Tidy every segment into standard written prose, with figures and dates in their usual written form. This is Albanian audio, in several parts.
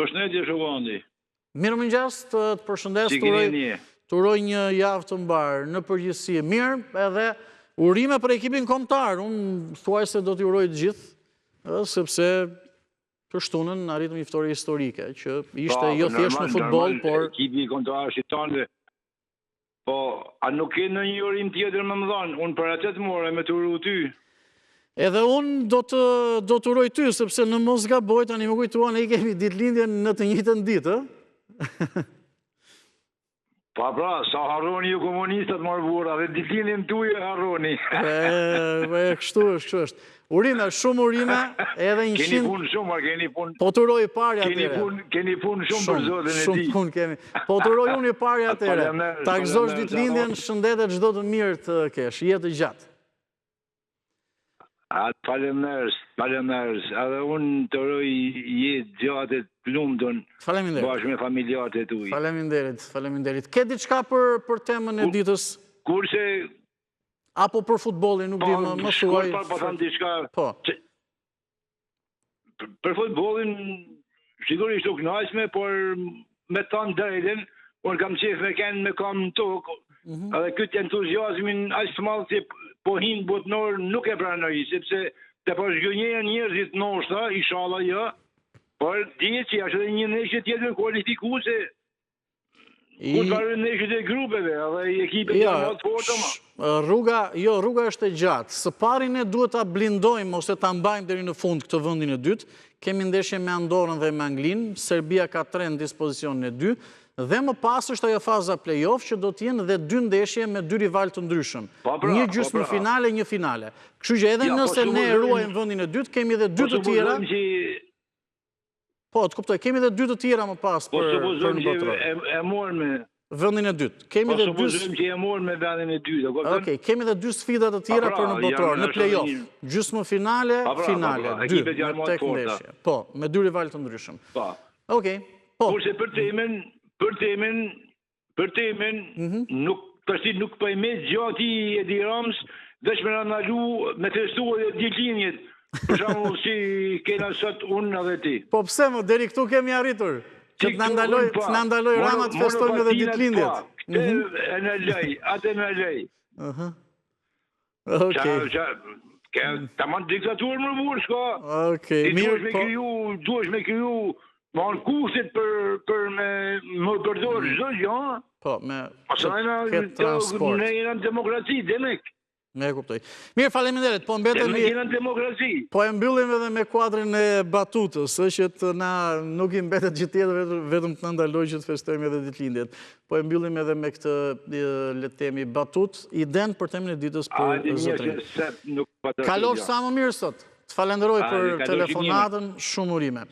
Përshëndetje Shovandi. Mirëmëngjes, të përshëndes, të uroj një javë të mbarë në përgjithësi mirë, edhe urime për ekipin kombëtar. Unë thuaj se do t'i uroj të gjithë, sepse të shtunën në arritëm një fitore historike, që ishte jo thjesht në futbol, por... Ekipi kombëtar shqiptar, po, a nuk ke në një urim tjetër më dhanë, unë për atë të more me të uru ty. Edhe unë do të uroj ty, sepse në mos gaboj, tani më kujtuan e i kemi ditëlindjen në të njëjtën ditë, Pra, sa harroni ju komunistat marrë dhe ditëlindjen tuaj harroni. Kështu është. Urime, shumë urime, edhe një Keni punë shumë, keni punë... Po të uroj i pari atere. Keni punë shumë për zotën e ti. Shumë punë kemi. Po të uroj unë i pari atere. Ta gëzosh ditëlindjen, shëndetet çdo të mirë të kesh, jetë gjatë. Faleminderit. Edhe unë të uroj jetë gjatë të lumtur bashkë me familjarët e tuaj. Faleminderit. Ke diçka për temën e ditës? Kurse... Apo për futbolin, nuk di më thuaj. Po tham diçka. Po. Për futbolin, sigurisht u kënaqshme, por me thënë drejtën, unë kam qef me kenë me kam në tokë, edhe këtë entuziazmin aq të madh që po hinë botnor nuk e pranoj, sepse të po zgjënjejnë njerëzit noshta, inshallah jo, por dihet që është edhe një ndeshje tjetër kualifikuese. Ku të varën ndeshjet e grupeve, edhe i ekipet të më të forta ma. Rruga është e gjatë. Së pari ne duhet ta blindojmë ose ta mbajmë deri në fund këtë vendin e dytë. Kemi ndeshje me Andorrën dhe me Anglinë, Serbia ka 3 në dispozicionin e 2. Dhe më pas është ajo faza play-off që do t'jenë dhe 2 ndeshje me 2 rival të ndryshëm. Një gjysmëfinale, një finale. Kështu që edhe nëse ne ruajmë vendin e dytë, kemi edhe 2 të tjera. Po, të kuptoj, kemi edhe 2 të tjera më pas për në botror. E morën me... Vendin e dytë. Kemi edhe 2... supozojmë që e morën me vendin e dytë. Okej, kemi edhe 2 sfida të tjera për në botror, në play-off. Gjysmëfinale, finale. 2, në tek ndeshje. Po, me 2 rival të ndryshëm. Okej, po. Kurse për temen, nuk për me gjati e di Rams, dhe që me në analu me testu e ditëlindjet. Për shumë si kena sot unë edhe ti. Po pse më, deri këtu kemi arritur. Që të në ndaloj Rama të festojmë edhe ditëlindjet. Këtë e në lej, atë e në lej. Ta ma në diktaturë më burë, shka. Duesh me kryu ma në kushtet për më përdojë zdo gjë. Po, me këtë transport. Ne jena në demokraci, demek. Me e kuptoj. Mirë, faleminderit, po mbetemi... Po e mbyllim edhe me kuadrin e batutës, që të na nuk i mbetet gjithë tjetër, vetëm të nëndaloj që të festojmë edhe ditëlindjet. Po e mbyllim edhe me këtë letemi batut, i den për temin e ditës për zotrin. Kalosh sa më mirë sot. Të falenderoj për telefonatën, shumë urime.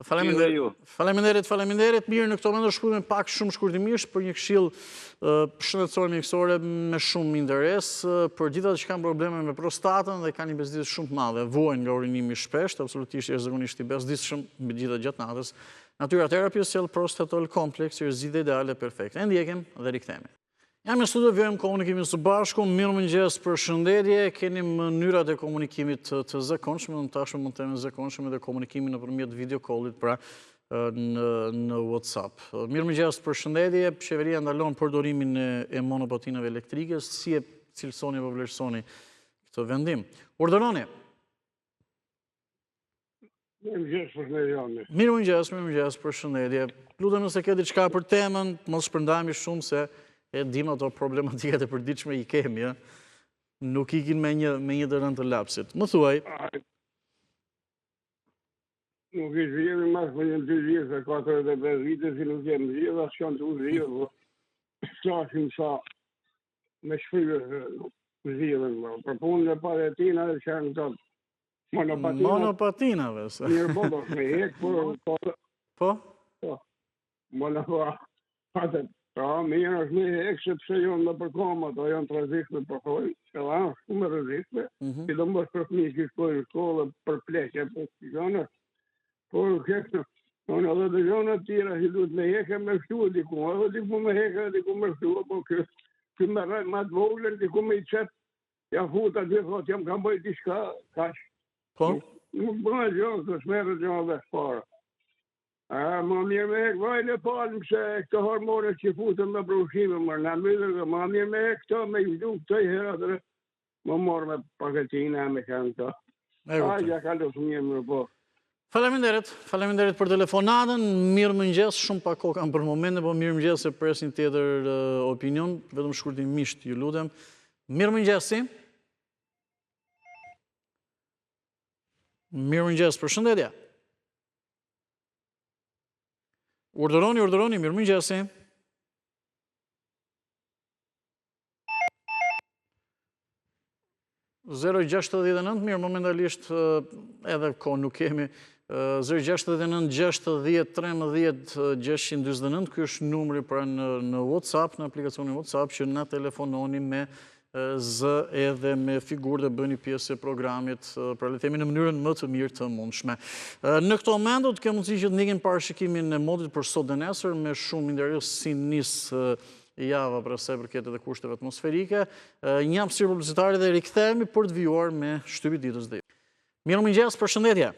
Faleminderit. Mirë, në këto momento shkruajmë pak shumë shkurtimisht për një këshill shëndetësor mjekësore me shumë interes për gjithat që kanë probleme me prostatën dhe kanë një bezdisje shumë të madhe. Vuajnë nga urinimi shpesht, absolutisht jashtëzakonisht i bezdisshëm me gjitha gjatë natës. Natyra Therapy sjell Prostatol Complex, që është zgjidhja ideale perfekte. E ndjekim dhe rikthehemi. Jam në studio, vjojmë komunikimin së bashku, mirëmëngjes, përshëndetje, keni mënyrat e komunikimit të zakonshme, në tashmë mund të jemi zakonshme dhe komunikimin nëpërmjet video callit, pra në WhatsApp. Mirëmëngjes, përshëndetje, qeveria ndalon përdorimin e monopatinave elektrike, si e cilësoni apo vlerësoni këtë vendim? Urdhëroni. Mirëmëngjes, përshëndetje. Lutem nëse ke diçka për temën, mos shpërndajmë shumë se e dim ato problematikat e përditshme i kemi, nuk ikin me një dërën të lapsit. Më thuaj. Nuk i zhjemi mas për një 2 vjetë, 45 vite, si nuk jemë zhjeve, asë kanë të u zhjeve, shashim sa me shfryve zhjeve. Për punë dhe pare e tina dhe që janë të monopatinave. Njërë bodo, me hekë, po? Monopatinave. Pra, mirë është me hekë, sepse jonë dhe për koma, ato janë të rëzikme për hojë, që da është shumë rëzikme, që do më është për fmi që shkojë në shkollë, për plekje, për shkjonë, por hekë, në edhe dhe gjonë tjera, që duhet me hekë me shtu, diku, edhe diku me hekë, diku me shtu, po kë me rrejt ma të voglën, diku me i qëtë, ja futa dy, thot, jam kam bëjt i shka, kash. Po? Nuk bëna gjonë, të shmerë gjonë dhe shpara. ma mirë me hek vajnë e palmë se këto hormonet që futën me brushime, mërë në mydhër, ma mirë me hek këto, me i vdu këto i heratër, më morë me paketina, me kanë këto. Ja ka lësë mirë më po. Faleminderit për telefonatën, mirë mëngjes, shumë pak kohë kam për momente, po mirë mëngjes e pres një tjetër opinion, vetëm shkurtimisht ju lutem. Mirë mëngjesi. Mirë mëngjes, përshëndetje. Urdhëroni, mirë mëngjesi. (069), mirë, momentalisht edhe ko nuk kemi. 069 60 13 629, kjo është numri pra në WhatsApp, në aplikacionin WhatsApp, që na telefononi me zë edhe me figurë dhe bëni pjesë e programit, pra le themi në mënyrën më të mirë të mundshme. Në këto moment do të kemë mundësi që të nikim parashikimin e modit për sot dhe nesër, me shumë interes si nisë java për sa i përket edhe kushteve atmosferike. Një hapësirë publicitare dhe rikthehemi për të vijuar me shtypin ditës dhe. Mirë mëngjes, përshëndetje.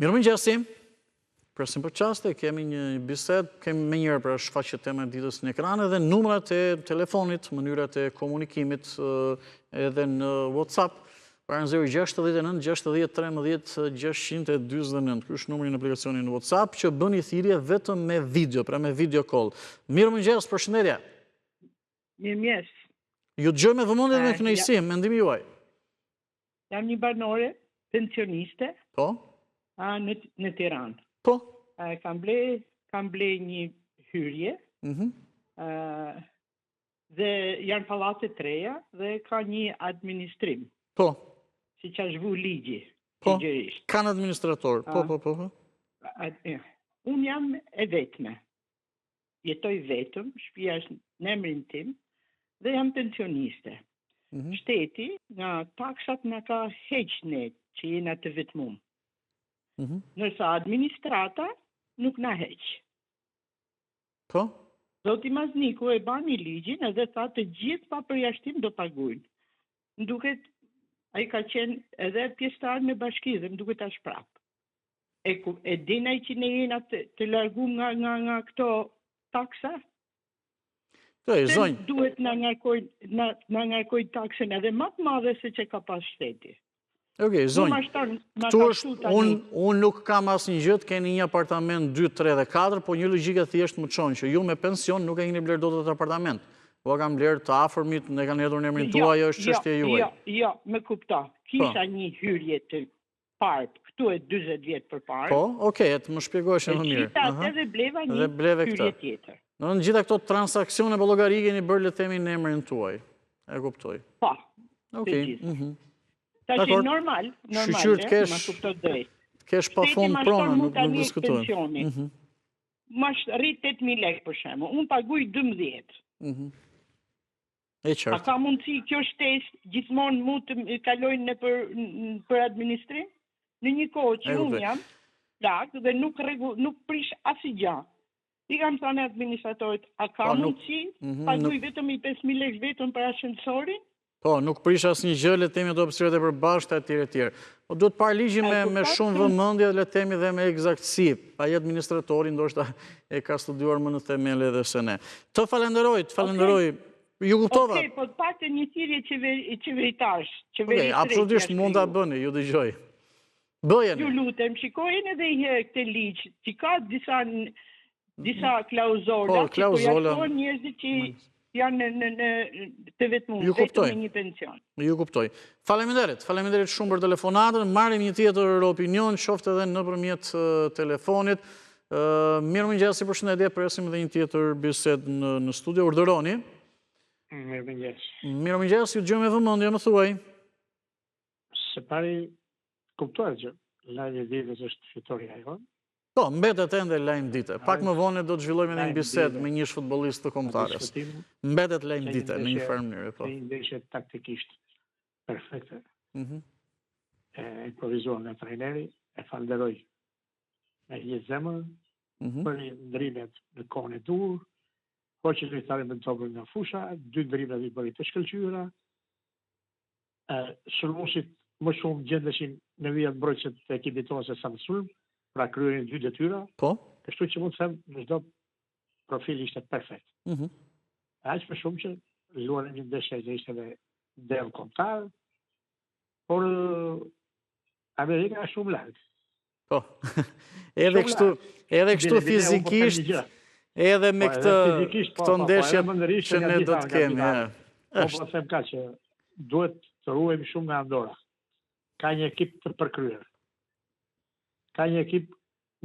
Mirë mëngjesi. Presim për qaste, kemi një bised, kemi me njërë për shfaqet tema ditës në ekran edhe numrat e telefonit, mënyrat e komunikimit edhe në WhatsApp, pra në 069 60 13 629. Ky është numri në aplikacionin WhatsApp që bën i thirrje vetëm me video, pra me video call. Mirë mëngjes, përshëndetje. Mirë mëngjes. Ju dëgjoj me vëmendje dhe me kënaqësi, mendimi juaj. Jam një banore pensioniste. Po? Në Tiranë. Po? Kam ble një hyrje, dhe janë pallate treja dhe ka një administrim. Po? Si që është vu ligji. Po? Kanë administrator. Po. Unë jam e vetme. Jetoj vetëm, shtëpia është në emrin tim, dhe jam pensioniste. Shteti nga taksat nga ka heqne që jena të vetmum. Nërsa administrata nuk na heq. Po? Zoti Mazniku e bani ligjin edhe tha të gjithë pa përjashtim do pagujnë. Më duket, ai ka qenë edhe pjesëtar në bashki dhe më duket as prap. E dinaj që ne jena të largum nga këto taksa? Duhet na ngarkojnë taksën edhe më të madhe se që ka pas shteti. Okej, zonjë, këtu është, unë nuk kam asë një gjëtë, keni një apartament 2, 3 dhe 4, po një logjike thjesht më qonë që ju me pension nuk e keni blerë do të apartament. Po kam blerë të afërmit, ne kanë hedhur në emrin tuaj, është çështja juaj. Jo, me kupta. Kisha një hyrje të parë, këtu e 40 vjetë për parë. Po, okej, të më shpjegohesh më mirë. Qita atë dhe bleva një hyrje tjetër. Në gjitha këto transaksione po llogari keni bërë le të themi në emrin tuaj. E kuptoj. Po. Okej. Ta që normal, ma kuptot drejt. Kesh pa fund pronë, nuk diskutojmë. Ma rrit 8.000 lekë për shemë, unë paguj 12. E qartë. A ka mundësi kjo shtesë gjithmonë mu të kalojnë për administrim? Në një kohë që unë jam plak dhe nuk prish asgjë. I kam thënë administratorit, a ka mundësi paguj vetëm i 5.000 lekë vetëm për ashensorin? Po, nuk prish asë një gjë, le temi të opsiret e përbashkët e tjere. Po, duhet parë ligji me shumë vëmendje, le temi dhe me egzaktësi. Pa i administratori, ndoshta e ka studiuar më në themele dhe se ne. Të falenderoj, ju kuptova. Okej, po të paktën një thirrje qeveritarësh. Okej, absolutisht mund ta bëni, ju dëgjoj. Bëjeni. Ju lutem, shikojeni edhe një herë këtë ligj, që ka disa klauzola, që përjashtojnë njerëzit që janë në të vetëm me një pension. Ju kuptoj. Faleminderit shumë për telefonatën, marrim një tjetër opinion, qoftë edhe nëpërmjet telefonit. Mirëmëngjes, përshëndetje, presim edhe një tjetër bisedë në studio. Urdhëroni. Mirëmëngjes. Mirëmëngjes, ju dëgjoj me vëmendje, më thuaj. Së pari kuptohet që lajmi i ditës është fitoria e jonë. Po, mbetet ende lajm dite. Pak më vonë do të zhvillojmë një bisedë me një futbollist të kombëtarës. Mbetet lajm dite në një farë mënyrë, po. Një ndeshje taktikisht perfekte. E improvizuar nga trajneri, e falderoj me një zemër për ndrimet në kohën e dur, hoqë lojtarin me tokën nga fusha, 2 ndrimet i bëri të shkëlqyera. Sulmuesit më shumë gjendeshin në vijat mbrojtësit të ekipit tonë se Samsun, pra kryerin 2 detyra. Po. Kështu që mund të them në çdo profil ishte perfekt. Aq më shumë që luan një ndeshje që ishte edhe derë kombëtar, por Amerika është shumë larg. Po. Edhe kështu fizikisht, edhe me këto ndeshje që ne do të kemi. Po them ka që duhet të ruajmë shumë nga Andora. Ka një ekip të përkryer. Ka një ekip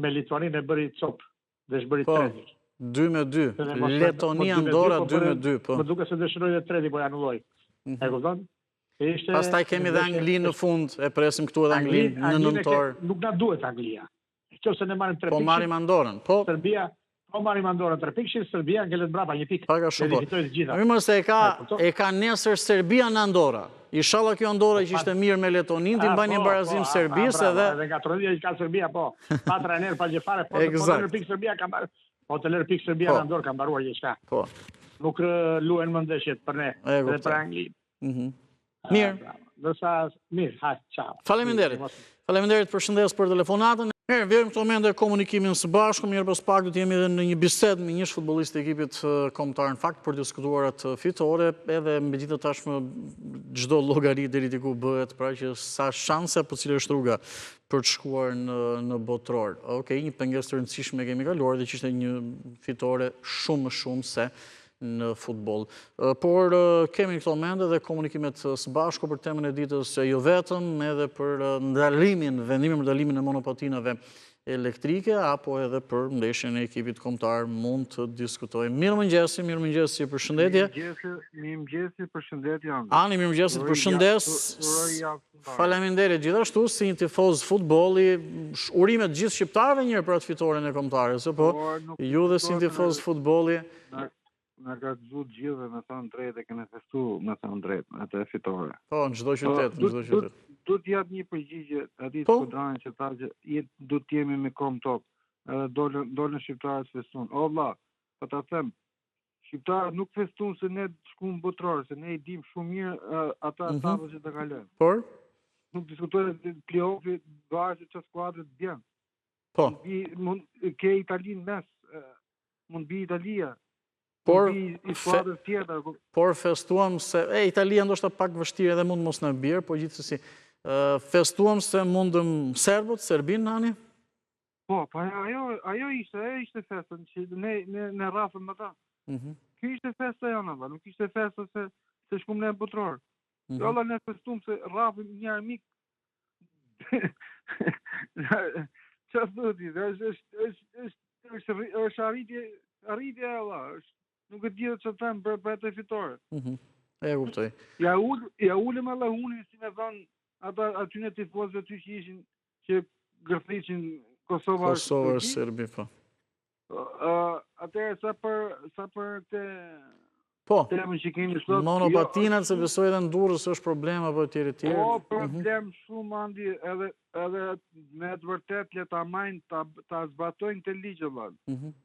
me Lituaninë e bëri copë dhe shbëri 3-2. 2-2. Letonia Andora 2-2, po. Më duket se dëshiroi dhe 3-2, po ja anulloi. E kupton? Pastaj kemi dhe Anglinë në fund, e presim këtu edhe Anglinë në nëntor. Nuk na duhet Anglia. Nëse ne marrim 3 pikë. Po marrim Andorën, po. Serbia, po marrim Andorën 3 pikë, Serbia ngelet brapa 1 pikë. Paka shumë po. Mirë se e ka nesër Serbia në Andorra. Inshallah kjo Andorra që ishte mirë me Letoninë, ti mbajnë një barazim Serbisë edhe... Edhe nga Trodhia që ka Serbia, po. Pa trajner, pa gjefare, po të lërë pikë Serbia ka mbarë. Po të lërë pikë Serbia në Andorë ka mbaruar gjithçka. Po. Nuk luajnë më ndeshjet për ne dhe për Anglinë. Mirë. Dërsa, mirë, hajtë, ciao. Faleminderit. Faleminderit për shëndes për telefonatën. Mirë, vjerëm këto momente komunikimin së bashku, mirë pas pak do të jemi edhe në një bisedë me një futbollist të ekipit kombëtar në fakt për diskutuar atë fitore, edhe megjithatë tashmë çdo llogari deri diku bëhet, pra që sa shanse po cilë është rruga për të shkuar në botror. Okej, një pengesë të rëndësishme kemi kaluar dhe që ishte një fitore shumë se në futboll. Por kemi këto mende dhe komunikimet së bashku për temën e ditës jo vetëm, edhe për vendimin për ndalimin e monopatinave elektrike, apo edhe për ndeshjen e ekipit kombëtar mund të diskutojmë. Mirëmëngjesi, përshëndetje. Mirëmëngjesi, përshëndetje. Ani, mirëmëngjesi, përshëndes. Faleminderit gjithashtu si një tifoz futbolli, urimet gjithë shqiptarëve njërë për atë fitoren e kombëtares, po ju dhe si një tifoz futbolli. Në ka gëzu gjithë me thonë drejt e kene festu me thonë drejt, atë e fitore. Po, në gjdo qytet, Du t'jatë një përgjigje ati të Kodrani që ta që du t'jemi me kom top, edhe dollën shqiptarës festun. O, vla, pa ta them, shqiptarët nuk festun se ne shku në botrorë, se ne i dim shumë mirë ata etapët që të kalën. Por? Nuk diskutojnë play-offi, bashkë që skuadrët bjenë. Po. Ke Italinë mes, mund bi Italia. Por festuam se... Italia ndoshta pak vështirë edhe mund mos në birë, po gjithësësi. Festuam se mundëm Serbët, Serbin, Nani? Po, ajo ishte festën, që ne rafëm më ta. Kjo ishte festa janë, nuk ishte festa se shkum ne botror. Jolla ne festuam se rafëm një armik. Që thëti, është arritje e la, nuk e tjetë që të temë për të fitore. E kuptoj. Ja ullëm alla unin si me dhanë aty në tifozve ty që ishin që gërthiqin Kosova Serbi, po. Atëre sa për te temën që kemi sot. Monopatinat se besoj edhe në Durrës është problem apo tjere. Po, problem shumë, Andi, edhe me të vërtet le ta majnë, ta zbatojnë të ligjë, vëllë.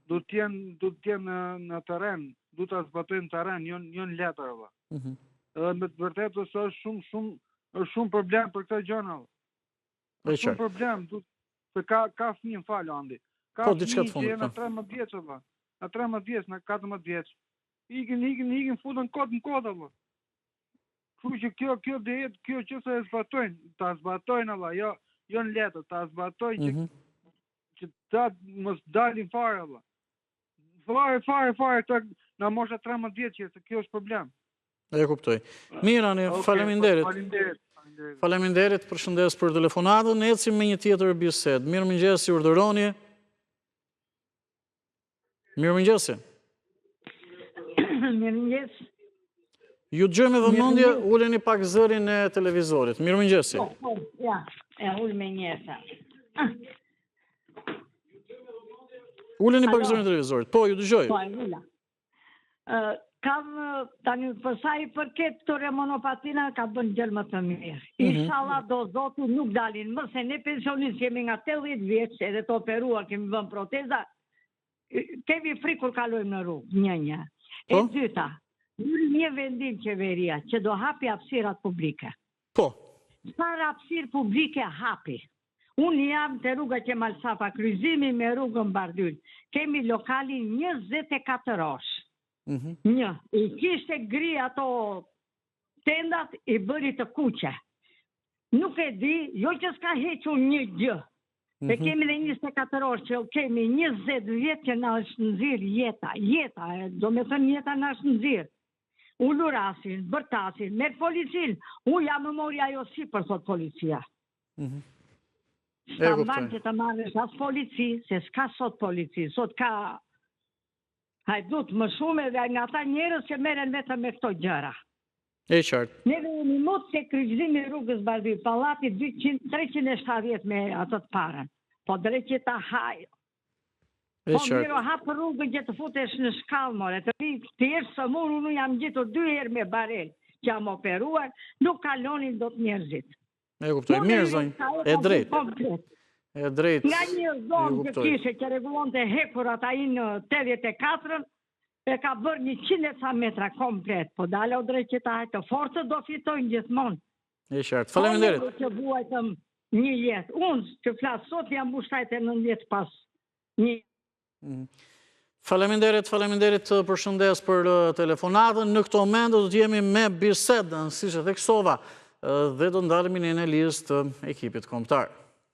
Du t'jenë në teren, du t'a zbatojnë teren, jonë letër, vëllë. Edhe me të vërtet është shumë problem për këta gjëna, vëllë. Shumë problem, se ka fëmijë në falë, Andi. Ka fëmijë që jenë në 13 vjeqë, vëllë. Në 13 vjeqë, në 14 vjeqë. Ikin futën kodë në kodë, vëllë. Kështu që kjo dhe jetë, kjo që se e zbatojnë, ta zbatojnë, vëllë, jo në letër, ta zbatojnë që ta mos dalin fare, vëllë. Fare, në mosha 13 vjeqë, se kjo është problem. E kuptoj. Mirani, faleminderit. Faleminderit, përshëndes për telefonatën, ecim me një tjetër bisedë. Mirëmëngjesi, urdhëroni. Mirëmëngjesi. Mirëmëngjes. Ju dëgjojmë me vëmendje, uleni pak zërin e televizorit. Mirëmëngjesi. Ja, ul me njësa. Uleni pak zërin e televizorit. Po, ju dëgjoj. Po, ula. Kam tani përsa i përket këtore monopatina ka bën gjë më të mirë. Inshallah do zotu nuk dalin më, se ne pensionistë jemi nga 80 vjeç, edhe të operuar kemi bën proteza, kemi frikë kur kalojmë në rrugë, një. E dyta, një vendim qeveria që do hapi hapësirat publike. Po. sa rapsir publike hapi. Unë jam të rruga Kemal Safa, kryzimi me rrugën Bardyl. Kemi lokalin 24 orësh. Një. I kishte gri ato tendat i bëri të kuqe. Nuk e di, jo që s'ka hequr një gjë. E kemi dhe 24 orë që kemi 20 vjetë që na është nëzirë jeta, do me thënë jeta na është nëzirë. U lurasin, bërtasin, merë policin, u jam më mori ajo si për thot policia. Sa mban që të marrësh as polici, se s'ka sot polici, sot ka hajdut më shumë edhe nga ta njerës që meren vetëm me këto gjëra. E qartë. Neve jemi mut se kryqëzimi rrugës Bardyl, pallati 370 me atë të parën, po drejt që ta hajë. Po miro hapë rrugën që të futesh në shkallë, more, të jesh së murë, unë jam gjitur 2 herë me barel që jam operuar, nuk kalonin do të njerëzit. E kuptoj, mirë zonjë, e drejt. E drejt. Nga një zonë që kishe që regulon të hekurat a i në 84, e ka bërë 100 ca metra komplet, po dalë o drejt që ta hajtë, forcët do fitojnë gjithmonë. E qartë, faleminderit. Po që buajtëm një jetë, unë që flasë sot jam bushtajt e 9 pas një. Faleminderit për shëndes për telefonatën. Në këto moment do të jemi me bisedën, si që theksova, dhe do ndalemi në listë të ekipit kombëtar.